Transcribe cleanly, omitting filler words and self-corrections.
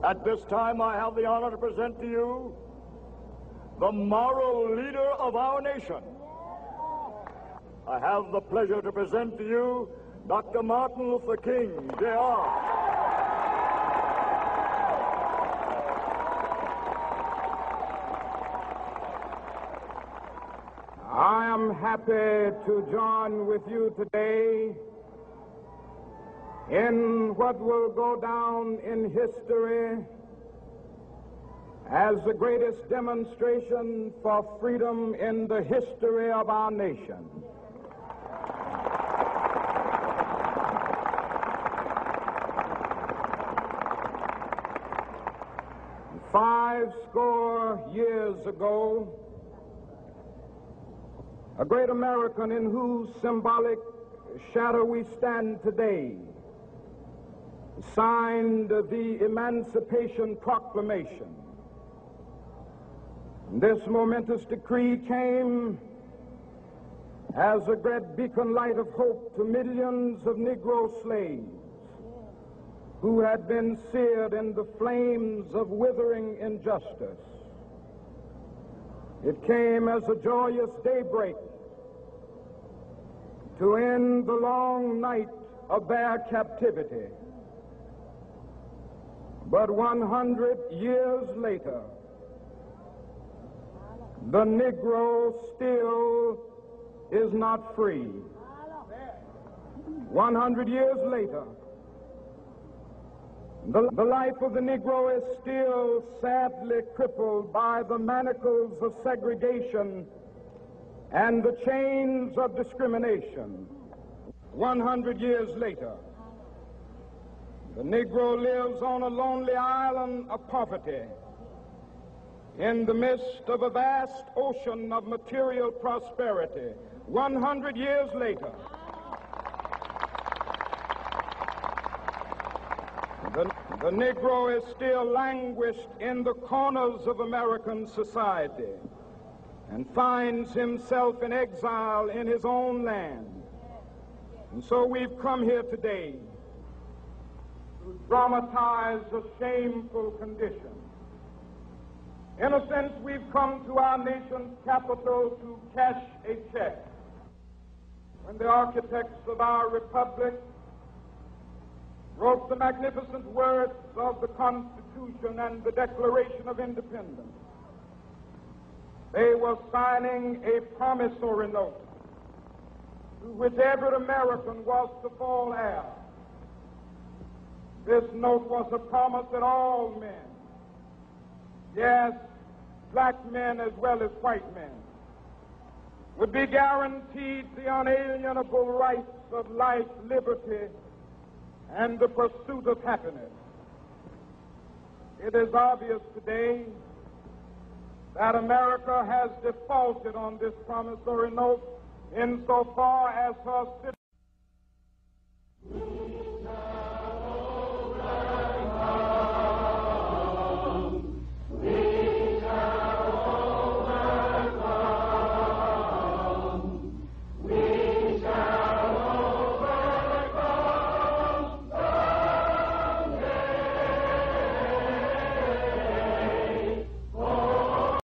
At this time, I have the honor to present to you the moral leader of our nation. I have the pleasure to present to you Dr. Martin Luther King, Jr. I am happy to join with you today in what will go down in history as the greatest demonstration for freedom in the history of our nation. Five score years ago, a great American in whose symbolic shadow we stand today signed the Emancipation Proclamation. This momentous decree came as a great beacon light of hope to millions of Negro slaves who had been seared in the flames of withering injustice. It came as a joyous daybreak to end the long night of their captivity. But 100 years later, the Negro still is not free. 100 years later, the life of the Negro is still sadly crippled by the manacles of segregation and the chains of discrimination. 100 years later, the Negro lives on a lonely island of poverty in the midst of a vast ocean of material prosperity. 100 years later, the Negro is still languished in the corners of American society and finds himself in exile in his own land. And so we've come here today to dramatize a shameful condition. In a sense, we've come to our nation's capital to cash a check. When the architects of our republic wrote the magnificent words of the Constitution and the Declaration of Independence, they were signing a promissory note to which every American was to fall heir. This note was a promise that all men, yes, black men as well as white men, would be guaranteed the unalienable rights of life, liberty, and the pursuit of happiness. It is obvious today that America has defaulted on this promissory note insofar as her citizens